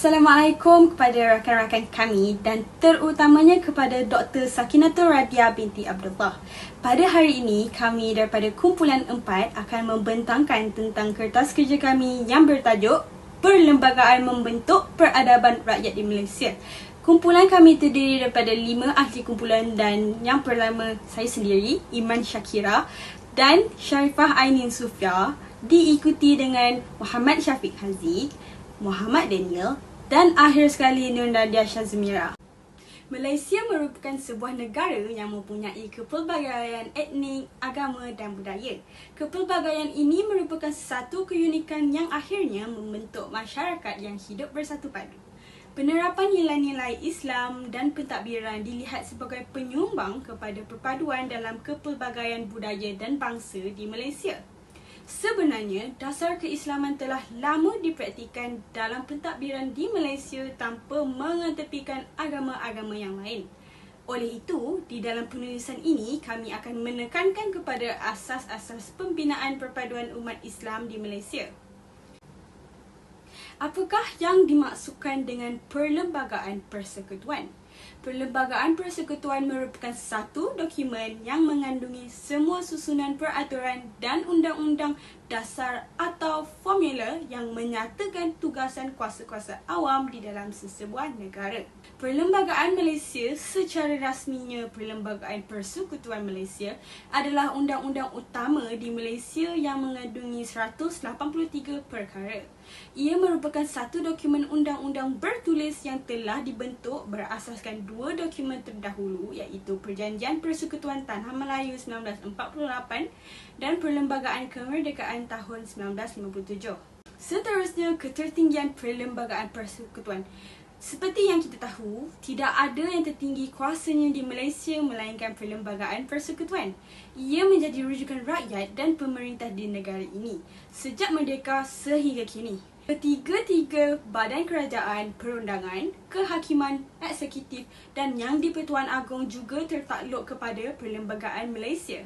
Assalamualaikum kepada rakan-rakan kami dan terutamanya kepada Dr. Sakinatul Radia binti Abdullah. Pada hari ini, kami daripada Kumpulan 4 akan membentangkan tentang kertas kerja kami yang bertajuk Perlembagaan Membentuk Peradaban Rakyat di Malaysia. Kumpulan kami terdiri daripada 5 ahli kumpulan dan yang pertama saya sendiri, Iman Syakira dan Sharifah Ainin Sufia, diikuti dengan Muhammad Syafiq Haziq, Muhammad Daniel dan akhir sekali Nur Nadia Shazmira. Malaysia merupakan sebuah negara yang mempunyai kepelbagaian etnik, agama dan budaya. Kepelbagaian ini merupakan satu keunikan yang akhirnya membentuk masyarakat yang hidup bersatu padu. Penerapan nilai-nilai Islam dan pentadbiran dilihat sebagai penyumbang kepada perpaduan dalam kepelbagaian budaya dan bangsa di Malaysia. Sebenarnya, dasar keislaman telah lama dipraktikan dalam pentadbiran di Malaysia tanpa mengetepikan agama-agama yang lain. Oleh itu, di dalam penulisan ini, kami akan menekankan kepada asas-asas pembinaan perpaduan umat Islam di Malaysia. Apakah yang dimaksudkan dengan perlembagaan persekutuan? Perlembagaan persekutuan merupakan satu dokumen yang mengandungi semua susunan peraturan dan undang-undang dasar atau formula yang menyatakan tugasan kuasa-kuasa awam di dalam sesebuah negara. Perlembagaan Malaysia secara rasminya Perlembagaan Persekutuan Malaysia adalah undang-undang utama di Malaysia yang mengandungi 183 perkara. Ia merupakan satu dokumen undang-undang bertulis yang telah dibentuk berasaskan dua dokumen terdahulu iaitu Perjanjian Persekutuan Tanah Melayu 1948 dan Perlembagaan Kemerdekaan tahun 1957. Seterusnya, ketertinggian Perlembagaan Persekutuan. Seperti yang kita tahu, tidak ada yang tertinggi kuasanya di Malaysia melainkan Perlembagaan Persekutuan. Ia menjadi rujukan rakyat dan pemerintah di negara ini sejak merdeka sehingga kini. Ketiga-tiga badan kerajaan, perundangan, kehakiman, eksekutif dan yang di-Pertuan Agong juga tertakluk kepada Perlembagaan Malaysia.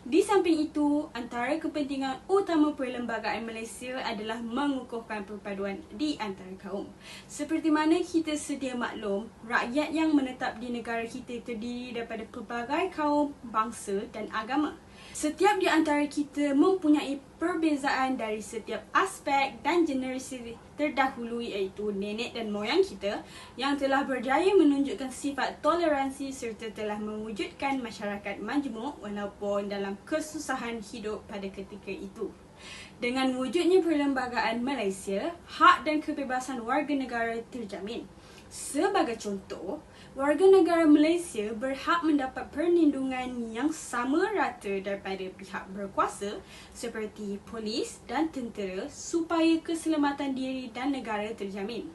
Di samping itu, antara kepentingan utama Perlembagaan Malaysia adalah mengukuhkan perpaduan di antara kaum. Seperti mana kita sedia maklum, rakyat yang menetap di negara kita terdiri daripada pelbagai kaum, bangsa dan agama. Setiap di antara kita mempunyai perbezaan dari setiap aspek dan generasi terdahulu iaitu nenek dan moyang kita yang telah berjaya menunjukkan sifat toleransi serta telah mewujudkan masyarakat majmuk walaupun dalam kesusahan hidup pada ketika itu. Dengan wujudnya Perlembagaan Malaysia, hak dan kebebasan warga negara terjamin. Sebagai contoh, warga negara Malaysia berhak mendapat perlindungan yang sama rata daripada pihak berkuasa seperti polis dan tentera supaya keselamatan diri dan negara terjamin.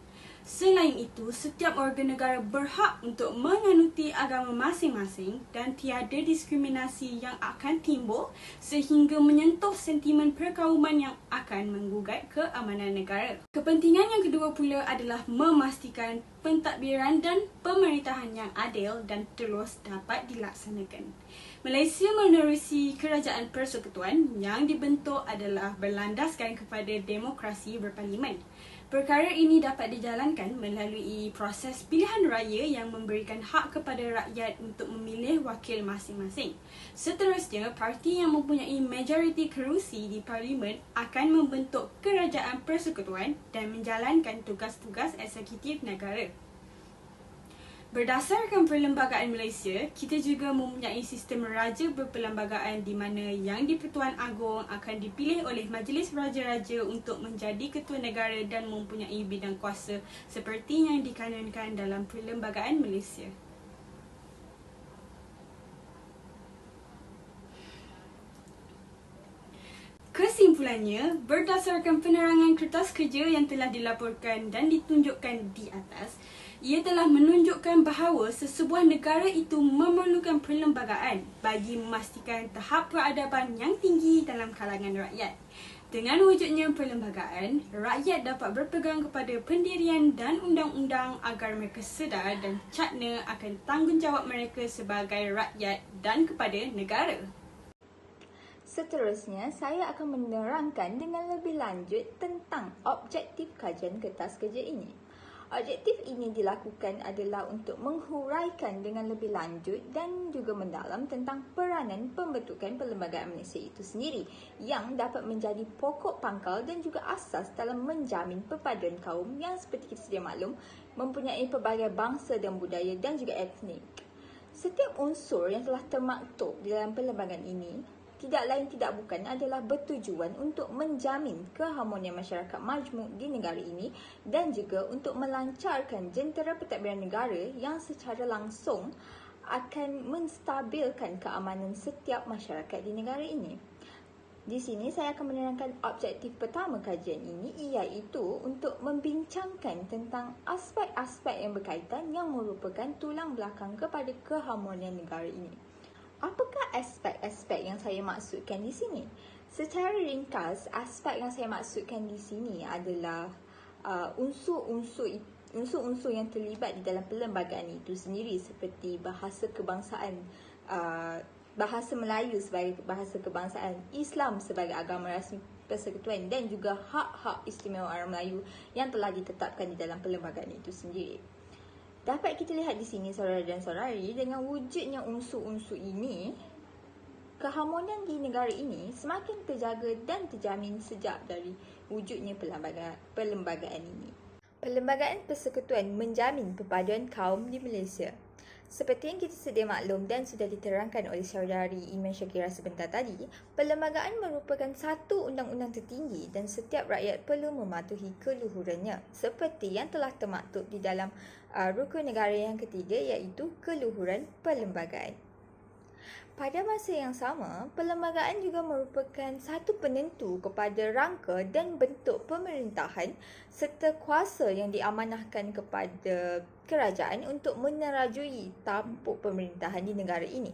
Selain itu, setiap warga negara berhak untuk menganuti agama masing-masing dan tiada diskriminasi yang akan timbul sehingga menyentuh sentimen perkauman yang akan menggugat keamanan negara. Kepentingan yang kedua pula adalah memastikan pentadbiran dan pemerintahan yang adil dan terus dapat dilaksanakan. Malaysia menerusi Kerajaan Persekutuan yang dibentuk adalah berlandaskan kepada demokrasi berparlimen. Perkara ini dapat dijalankan melalui proses pilihan raya yang memberikan hak kepada rakyat untuk memilih wakil masing-masing. Seterusnya, parti yang mempunyai majoriti kerusi di parlimen akan membentuk Kerajaan Persekutuan dan menjalankan tugas-tugas eksekutif negara. Berdasarkan Perlembagaan Malaysia, kita juga mempunyai sistem raja berperlembagaan di mana yang di-Pertuan Agong akan dipilih oleh Majlis Raja-Raja untuk menjadi ketua negara dan mempunyai bidang kuasa seperti yang dikanunkan dalam Perlembagaan Malaysia. Kesimpulannya, berdasarkan penerangan kertas kerja yang telah dilaporkan dan ditunjukkan di atas, ia telah menunjukkan bahawa sesebuah negara itu memerlukan perlembagaan bagi memastikan tahap peradaban yang tinggi dalam kalangan rakyat. Dengan wujudnya perlembagaan, rakyat dapat berpegang kepada pendirian dan undang-undang agar mereka sedar dan cakna akan tanggungjawab mereka sebagai rakyat dan kepada negara. Seterusnya, saya akan menerangkan dengan lebih lanjut tentang objektif kajian kertas kerja ini. Objektif ini dilakukan adalah untuk menghuraikan dengan lebih lanjut dan juga mendalam tentang peranan pembentukan Perlembagaan Malaysia itu sendiri yang dapat menjadi pokok pangkal dan juga asas dalam menjamin perpaduan kaum yang seperti kita sedia maklum mempunyai pelbagai bangsa dan budaya dan juga etnik. Setiap unsur yang telah termaktub di dalam perlembagaan ini tidak lain tidak bukan adalah bertujuan untuk menjamin keharmonian masyarakat majmuk di negara ini dan juga untuk melancarkan jentera pentadbiran negara yang secara langsung akan menstabilkan keamanan setiap masyarakat di negara ini. Di sini saya akan menerangkan objektif pertama kajian ini, iaitu untuk membincangkan tentang aspek-aspek yang berkaitan yang merupakan tulang belakang kepada keharmonian negara ini. Apakah aspek-aspek yang saya maksudkan di sini? Secara ringkas, aspek yang saya maksudkan di sini adalah unsur-unsur yang terlibat di dalam perlembagaan itu sendiri, seperti bahasa kebangsaan, bahasa Melayu sebagai bahasa kebangsaan, Islam sebagai agama rasmi persekutuan dan juga hak-hak istimewa orang Melayu yang telah ditetapkan di dalam perlembagaan itu sendiri. Dapat kita lihat di sini saudara dan saudari, dengan wujudnya unsur-unsur ini, keharmonian di negara ini semakin terjaga dan terjamin sejak dari wujudnya perlembagaan ini. Perlembagaan Persekutuan menjamin perpaduan kaum di Malaysia. Seperti yang kita sedia maklum dan sudah diterangkan oleh saudari Iman Syakira sebentar tadi, perlembagaan merupakan satu undang-undang tertinggi dan setiap rakyat perlu mematuhi keluhurannya, seperti yang telah termaktub di dalam rukun negara yang ketiga, iaitu keluhuran perlembagaan. Pada masa yang sama, perlembagaan juga merupakan satu penentu kepada rangka dan bentuk pemerintahan serta kuasa yang diamanahkan kepada kerajaan untuk menerajui tampuk pemerintahan di negara ini.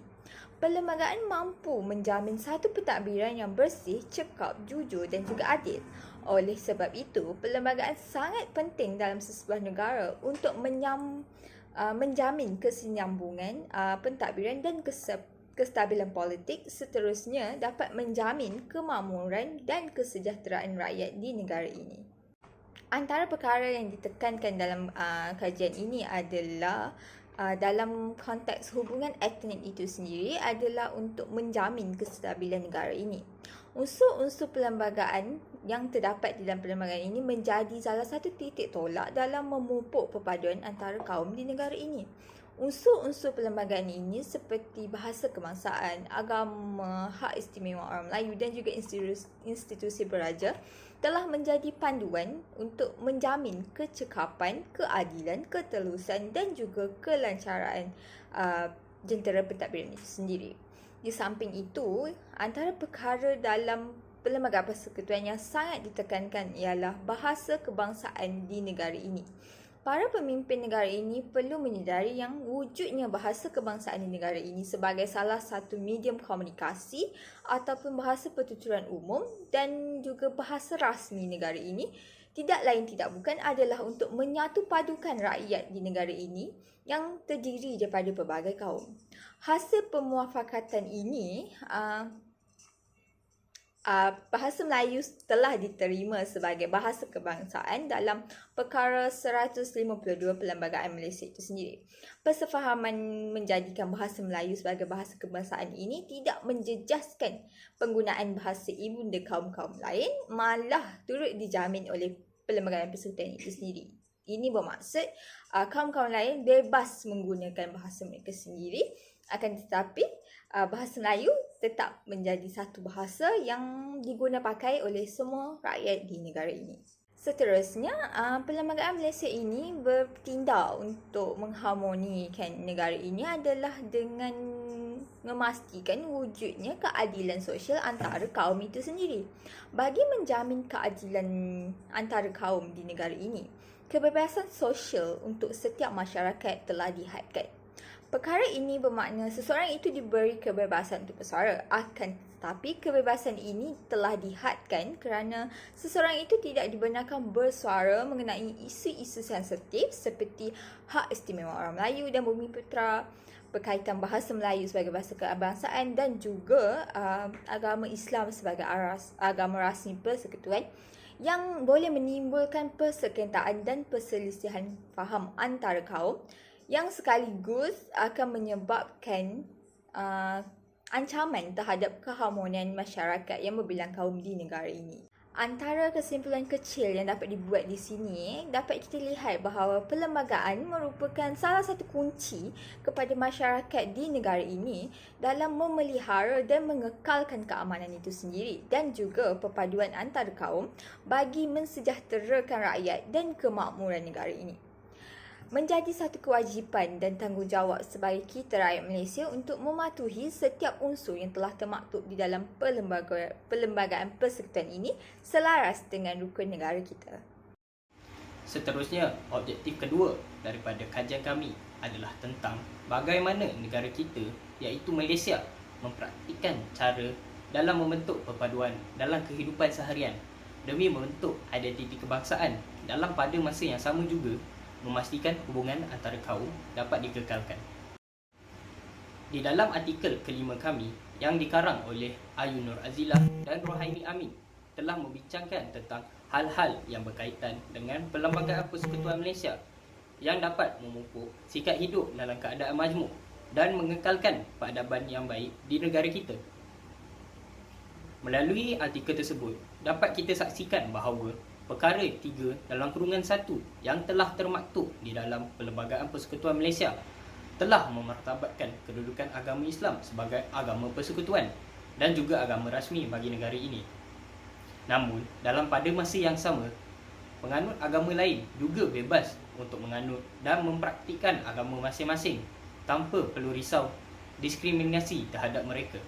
Perlembagaan mampu menjamin satu pentadbiran yang bersih, cekap, jujur dan juga adil. Oleh sebab itu, perlembagaan sangat penting dalam sesebuah negara untuk menjamin kesinambungan pentadbiran dan kestabilan politik, seterusnya dapat menjamin kemakmuran dan kesejahteraan rakyat di negara ini. Antara perkara yang ditekankan dalam kajian ini adalah dalam konteks hubungan etnik itu sendiri adalah untuk menjamin kestabilan negara ini. Unsur-unsur perlembagaan yang terdapat di dalam perlembagaan ini menjadi salah satu titik tolak dalam memupuk perpaduan antara kaum di negara ini. Unsur-unsur perlembagaan ini seperti bahasa kebangsaan, agama, hak istimewa orang Melayu dan juga institusi beraja telah menjadi panduan untuk menjamin kecekapan, keadilan, ketelusan dan juga kelancaran jentera pentadbiran itu sendiri. Di samping itu, antara perkara dalam Perlembagaan Persekutuan yang sangat ditekankan ialah bahasa kebangsaan di negara ini. Para pemimpin negara ini perlu menyedari yang wujudnya bahasa kebangsaan di negara ini sebagai salah satu medium komunikasi ataupun bahasa pertuturan umum dan juga bahasa rasmi negara ini tidak lain tidak bukan adalah untuk menyatu padukan rakyat di negara ini yang terdiri daripada pelbagai kaum. Hasil pemuafakatan ini bahasa Melayu telah diterima sebagai bahasa kebangsaan dalam perkara 152 Perlembagaan Malaysia itu sendiri. Persefahaman menjadikan bahasa Melayu sebagai bahasa kebangsaan ini tidak menjejaskan penggunaan bahasa ibunda kaum-kaum lain, malah turut dijamin oleh Perlembagaan Persekutuan itu sendiri. Ini bermaksud kaum-kaum lain bebas menggunakan bahasa mereka sendiri, akan tetapi bahasa Melayu tetap menjadi satu bahasa yang diguna pakai oleh semua rakyat di negara ini. Seterusnya, Perlembagaan Malaysia ini bertindak untuk mengharmonikan negara ini adalah dengan memastikan wujudnya keadilan sosial antara kaum itu sendiri. Bagi menjamin keadilan antara kaum di negara ini, kebebasan sosial untuk setiap masyarakat telah dihadkan. Perkara ini bermakna seseorang itu diberi kebebasan untuk bersuara, akan tetapi kebebasan ini telah dihadkan kerana seseorang itu tidak dibenarkan bersuara mengenai isu-isu sensitif seperti hak istimewa orang Melayu dan Bumi Putera, berkaitan bahasa Melayu sebagai bahasa kebangsaan dan juga agama Islam sebagai agama rasmi persekutuan yang boleh menimbulkan persekongkolan dan perselisihan faham antara kaum yang sekaligus akan menyebabkan ancaman terhadap keharmonian masyarakat yang berbilang kaum di negara ini. Antara kesimpulan kecil yang dapat dibuat di sini, dapat kita lihat bahawa perlembagaan merupakan salah satu kunci kepada masyarakat di negara ini dalam memelihara dan mengekalkan keamanan itu sendiri dan juga perpaduan antara kaum bagi mensejahterakan rakyat dan kemakmuran negara ini. Menjadi satu kewajipan dan tanggungjawab sebagai kita rakyat Malaysia untuk mematuhi setiap unsur yang telah termaktub di dalam perlembagaan persekutuan ini selaras dengan rukun negara kita. Seterusnya, objektif kedua daripada kajian kami adalah tentang bagaimana negara kita iaitu Malaysia mempraktikkan cara dalam membentuk perpaduan dalam kehidupan seharian demi membentuk identiti kebangsaan dalam pada masa yang sama juga memastikan hubungan antara kaum dapat dikekalkan. Di dalam artikel kelima kami yang dikarang oleh Ayu Nur Azilah dan Rohaini Amin telah membincangkan tentang hal-hal yang berkaitan dengan Perlembagaan Persekutuan Malaysia yang dapat memupuk sikap hidup dalam keadaan majmuk dan mengekalkan peradaban yang baik di negara kita. Melalui artikel tersebut, dapat kita saksikan bahawa perkara 3 dalam kurungan 1 yang telah termaktub di dalam Perlembagaan Persekutuan Malaysia telah memartabatkan kedudukan agama Islam sebagai agama persekutuan dan juga agama rasmi bagi negara ini. Namun, dalam pada masa yang sama, penganut agama lain juga bebas untuk menganut dan mempraktikkan agama masing-masing tanpa perlu risau diskriminasi terhadap mereka.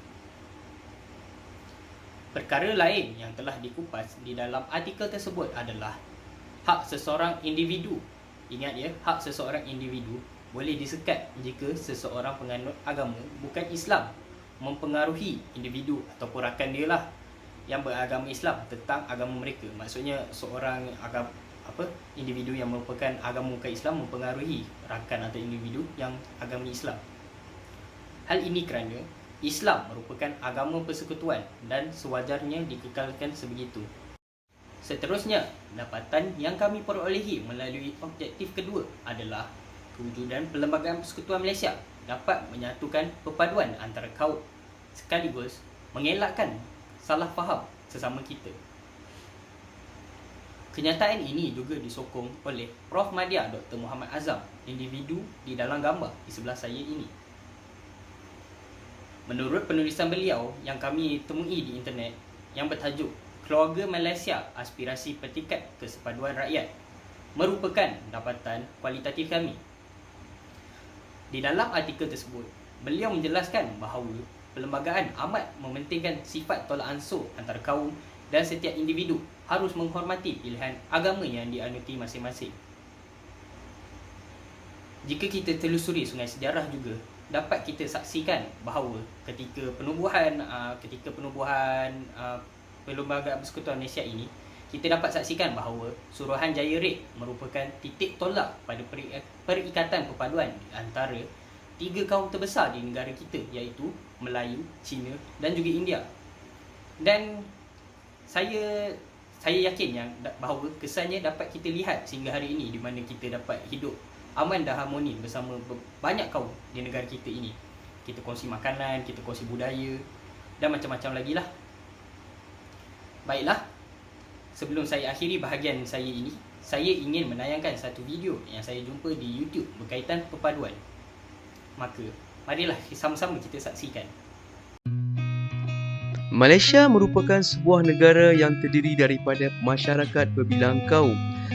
Perkara lain yang telah dikupas di dalam artikel tersebut adalah hak seseorang individu. Ingat ya, hak seseorang individu boleh disekat jika seseorang penganut agama bukan Islam mempengaruhi individu ataupun rakan dia lah yang beragama Islam tentang agama mereka. Maksudnya seorang individu yang merupakan agama bukan Islam mempengaruhi rakan atau individu yang agama Islam. Hal ini kerana Islam merupakan agama persekutuan dan sewajarnya dikekalkan sebegitu. Seterusnya, dapatan yang kami perolehi melalui objektif kedua adalah kewujudan Perlembagaan Persekutuan Malaysia dapat menyatukan perpaduan antara kaum sekaligus mengelakkan salah faham sesama kita. Kenyataan ini juga disokong oleh Prof. Madya Dr. Muhammad Azam, individu di dalam gambar di sebelah saya ini. Menurut penulisan beliau yang kami temui di internet yang bertajuk Keluarga Malaysia Aspirasi Petikat Kesepaduan Rakyat merupakan dapatan kualitatif kami. Di dalam artikel tersebut, beliau menjelaskan bahawa perlembagaan amat mementingkan sifat tolak ansur antara kaum dan setiap individu harus menghormati pilihan agama yang dianuti masing-masing. Jika kita telusuri sungai sejarah juga, dapat kita saksikan bahawa ketika penubuhan Perlembagaan Persekutuan Malaysia ini, kita dapat saksikan bahawa Suruhanjaya Red merupakan titik tolak pada perikatan perpaduan antara 3 kaum terbesar di negara kita iaitu Melayu, Cina dan juga India. Dan saya yakin bahawa kesannya dapat kita lihat sehingga hari ini di mana kita dapat hidup aman dan harmoni bersama banyak kaum di negara kita ini. Kita kongsi makanan, kita kongsi budaya dan macam-macam lagi lah. Baiklah, sebelum saya akhiri bahagian saya ini, saya ingin menayangkan satu video yang saya jumpa di YouTube berkaitan perpaduan. Maka, marilah sama-sama kita saksikan. Malaysia merupakan sebuah negara yang terdiri daripada masyarakat berbilang kaum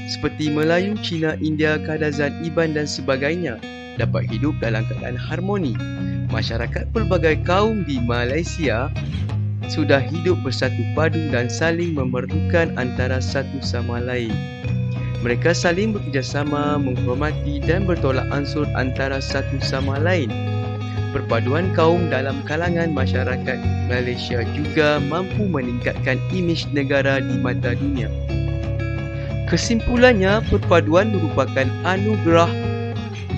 seperti Melayu, Cina, India, Kadazan, Iban dan sebagainya dapat hidup dalam keadaan harmoni. Masyarakat pelbagai kaum di Malaysia sudah hidup bersatu padu dan saling memerlukan antara satu sama lain. Mereka saling bekerjasama, menghormati dan bertolak ansur antara satu sama lain. Perpaduan kaum dalam kalangan masyarakat Malaysia juga mampu meningkatkan imej negara di mata dunia. Kesimpulannya, perpaduan merupakan anugerah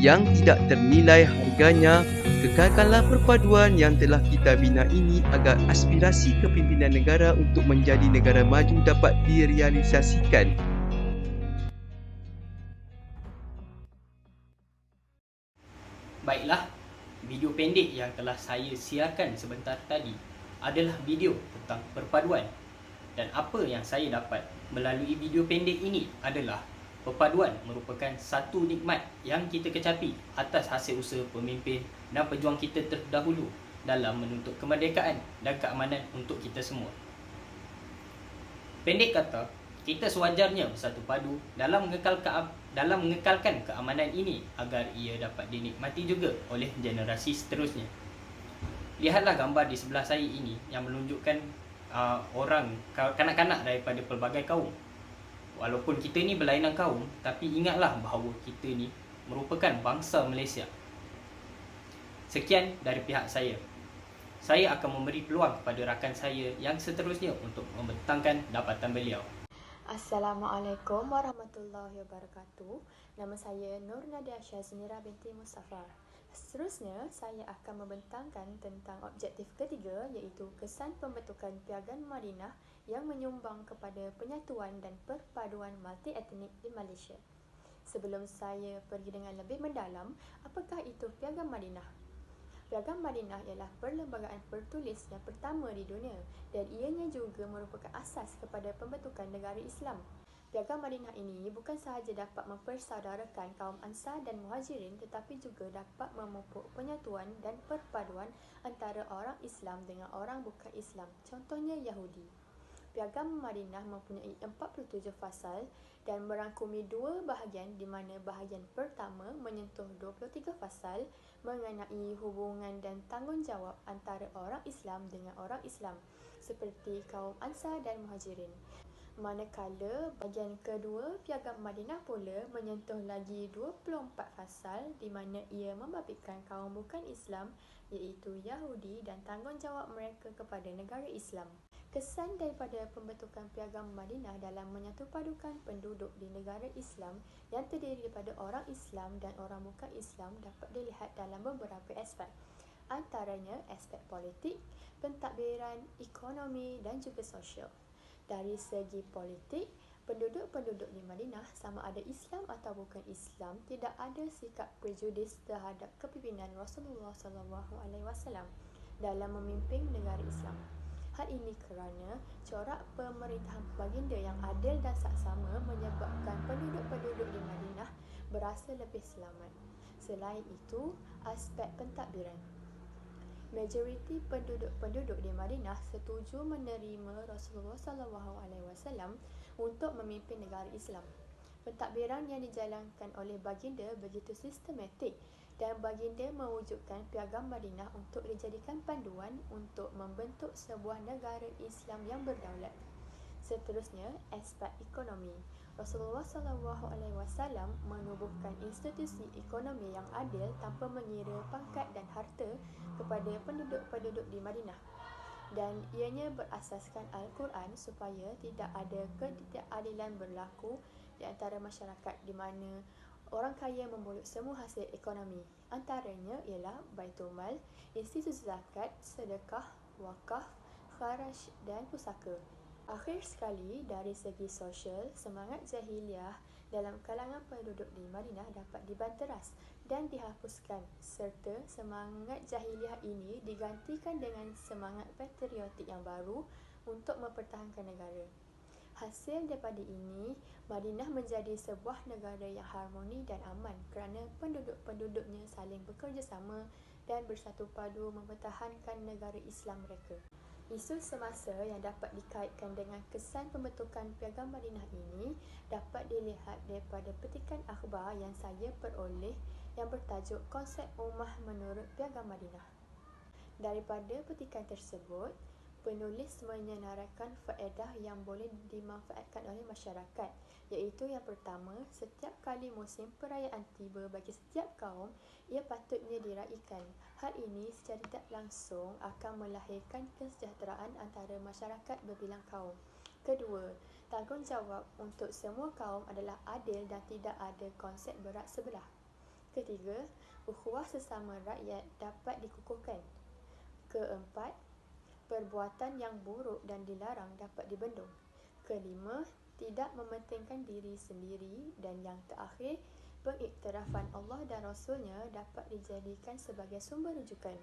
yang tidak ternilai harganya Kekalkanlah perpaduan yang telah kita bina ini agar aspirasi kepimpinan negara untuk menjadi negara maju dapat direalisasikan. Baiklah, video pendek yang telah saya siarkan sebentar tadi adalah video tentang perpaduan. Dan apa yang saya dapat melalui video pendek ini adalah perpaduan merupakan satu nikmat yang kita kecapi atas hasil usaha pemimpin dan pejuang kita terdahulu dalam menuntut kemerdekaan dan keamanan untuk kita semua. Pendek kata, kita sewajarnya bersatu padu dalam mengekalkan keamanan ini agar ia dapat dinikmati juga oleh generasi seterusnya. Lihatlah gambar di sebelah saya ini yang menunjukkan kanak-kanak daripada pelbagai kaum. Walaupun kita ni berlainan kaum, tapi ingatlah bahawa kita ni merupakan bangsa Malaysia. Sekian dari pihak saya. Saya akan memberi peluang kepada rakan saya yang seterusnya untuk membentangkan dapatan beliau. Assalamualaikum warahmatullahi wabarakatuh. Nama saya Nur Nadia Syazmira binti Mustafa. Seterusnya, saya akan membentangkan tentang objektif ketiga iaitu kesan pembentukan Piagam Madinah yang menyumbang kepada penyatuan dan perpaduan multi-etnik di Malaysia. Sebelum saya pergi dengan lebih mendalam, apakah itu Piagam Madinah? Piagam Madinah ialah perlembagaan tertulis yang pertama di dunia dan ianya juga merupakan asas kepada pembentukan negara Islam. Piagam Madinah ini bukan sahaja dapat mempersaudarakan kaum Ansar dan Muhajirin tetapi juga dapat memupuk penyatuan dan perpaduan antara orang Islam dengan orang bukan Islam, contohnya Yahudi. Piagam Madinah mempunyai 47 fasal dan merangkumi dua bahagian di mana bahagian pertama menyentuh 23 fasal mengenai hubungan dan tanggungjawab antara orang Islam dengan orang Islam seperti kaum Ansar dan Muhajirin. Manakala bahagian kedua Piagam Madinah pula menyentuh lagi 24 fasal di mana ia membabitkan kaum bukan Islam iaitu Yahudi dan tanggungjawab mereka kepada negara Islam. Kesan daripada pembentukan Piagam Madinah dalam menyatupadukan penduduk di negara Islam yang terdiri daripada orang Islam dan orang bukan Islam dapat dilihat dalam beberapa aspek. Antaranya aspek politik, pentadbiran, ekonomi dan juga sosial. Dari segi politik, penduduk-penduduk di Madinah sama ada Islam atau bukan Islam tidak ada sikap prejudis terhadap kepimpinan Rasulullah SAW dalam memimpin negara Islam. Hal ini kerana corak pemerintahan baginda yang adil dan saksama menyebabkan penduduk-penduduk di Madinah berasa lebih selamat. Selain itu, aspek pentadbiran. Majoriti penduduk-penduduk di Madinah setuju menerima Rasulullah SAW untuk memimpin negara Islam. Pentadbiran yang dijalankan oleh baginda begitu sistematik dan baginda mewujudkan Piagam Madinah untuk dijadikan panduan untuk membentuk sebuah negara Islam yang berdaulat. Seterusnya, aspek ekonomi. Rasulullah SAW menubuhkan institusi ekonomi yang adil tanpa mengira pangkat dan harta kepada penduduk-penduduk di Madinah. Dan ianya berasaskan Al-Quran supaya tidak ada ketidakadilan berlaku di antara masyarakat di mana orang kaya membolot semua hasil ekonomi. Antaranya ialah Baitul Mal, institusi zakat, sedekah, wakaf, kharaj dan pusaka. Akhir sekali, dari segi sosial, semangat jahiliah dalam kalangan penduduk di Madinah dapat dibanteras dan dihapuskan serta semangat jahiliah ini digantikan dengan semangat patriotik yang baru untuk mempertahankan negara. Hasil daripada ini, Madinah menjadi sebuah negara yang harmoni dan aman kerana penduduk-penduduknya saling bekerjasama dan bersatu padu mempertahankan negara Islam mereka. Isu semasa yang dapat dikaitkan dengan kesan pembentukan Piagam Madinah ini dapat dilihat daripada petikan akhbar yang saya peroleh yang bertajuk Konsep Ummah Menurut Piagam Madinah. Daripada petikan tersebut, penulis menyenaraikan faedah yang boleh dimanfaatkan oleh masyarakat, iaitu yang pertama, setiap kali musim perayaan tiba bagi setiap kaum, ia patutnya diraikan. Hal ini secara tidak langsung akan melahirkan kesejahteraan antara masyarakat berbilang kaum. Kedua, tanggungjawab untuk semua kaum adalah adil dan tidak ada konsep berat sebelah. Ketiga, ukhuwah sesama rakyat dapat dikukuhkan. Keempat, perbuatan yang buruk dan dilarang dapat dibendung. Kelima, tidak mementingkan diri sendiri. Dan yang terakhir, pengiktirafan Allah dan Rasulnya dapat dijadikan sebagai sumber rujukan.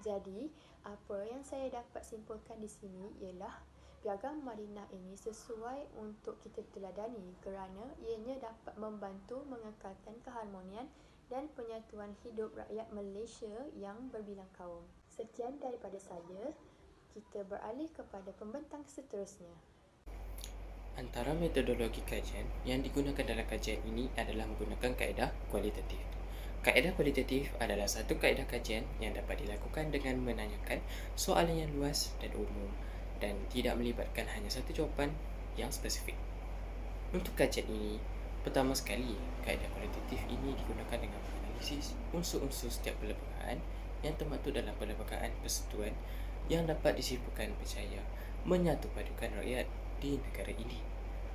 Jadi, apa yang saya dapat simpulkan di sini ialah Piagam Madinah ini sesuai untuk kita teladani kerana ianya dapat membantu mengekalkan keharmonian dan penyatuan hidup rakyat Malaysia yang berbilang kaum. Sekian daripada saya. Kita beralih kepada pembentang seterusnya. Antara metodologi kajian yang digunakan dalam kajian ini adalah menggunakan kaedah kualitatif. Kaedah kualitatif adalah satu kaedah kajian yang dapat dilakukan dengan menanyakan soalan yang luas dan umum dan tidak melibatkan hanya satu jawapan yang spesifik. Untuk kajian ini, pertama sekali, kaedah kualitatif ini digunakan dengan menganalisis unsur-unsur setiap perlembagaan yang termaktub dalam perlembagaan persekutuan yang dapat disimpulkan percaya menyatupadukan rakyat di negara ini.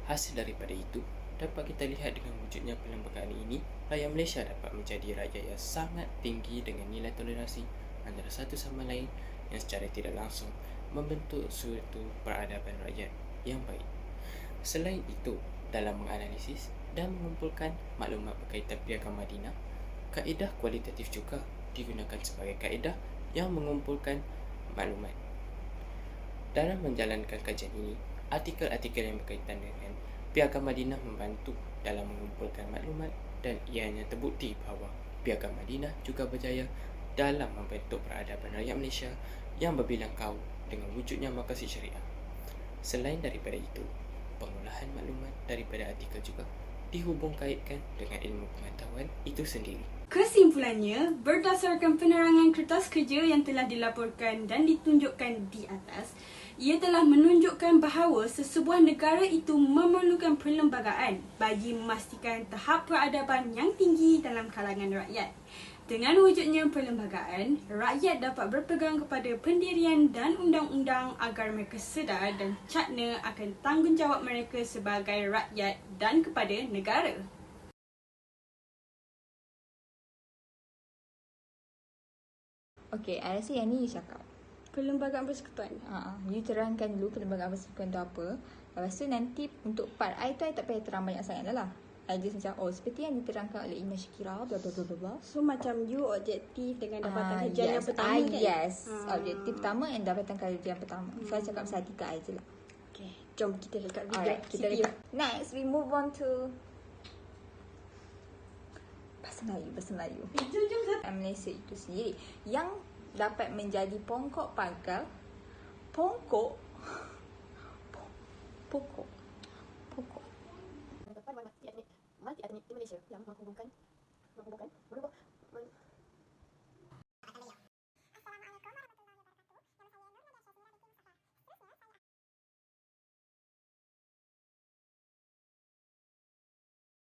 Hasil daripada itu, dapat kita lihat dengan wujudnya perlembagaan ini, rakyat Malaysia dapat menjadi rakyat yang sangat tinggi dengan nilai toleransi antara satu sama lain yang secara tidak langsung membentuk suatu peradaban rakyat yang baik. Selain itu, dalam menganalisis dan mengumpulkan maklumat berkaitan Piagam Madinah, kaedah kualitatif juga digunakan sebagai kaedah yang mengumpulkan maklumat. Dalam menjalankan kajian ini, artikel-artikel yang berkaitan dengan Piagam Madinah membantu dalam mengumpulkan maklumat dan ianya terbukti bahawa Piagam Madinah juga berjaya dalam membentuk peradaban rakyat Malaysia yang berbilang kaum dengan wujudnya makasih syariah. Selain daripada itu, pengolahan maklumat daripada artikel juga dihubung kaitkan dengan ilmu pengetahuan itu sendiri. Kesimpulannya, berdasarkan penerangan kertas kerja yang telah dilaporkan dan ditunjukkan di atas, ia telah menunjukkan bahawa sesebuah negara itu memerlukan perlembagaan bagi memastikan tahap peradaban yang tinggi dalam kalangan rakyat. Dengan wujudnya perlembagaan, rakyat dapat berpegang kepada pendirian dan undang-undang agar mereka sedar dan cakna akan tanggungjawab mereka sebagai rakyat dan kepada negara. Okey, I rasa yang ni you cakap. Perlembagaan persekutuan. You terangkan dulu perlembagaan persekutuan tu apa. Lepas tu nanti untuk part I tu I tak payah terang banyak sangat dah lah. I just macam, seperti yang diterangkan oleh Imam Shakira, bla bla bla bla. So macam you objektif dengan dapatan kajian yes. yang pertama kan? Yes, objektif pertama and dapatan kajian pertama. So I cakap pasal artikel I je lah. Okay, jom kita dekat video. Alright, kita CPU. dekat. Next, we move on to Bahasa Melayu. Jom. Malaysia itu sendiri yang dapat menjadi pokok pangkal pokok Multi etnik di Malaysia yang menghubungkan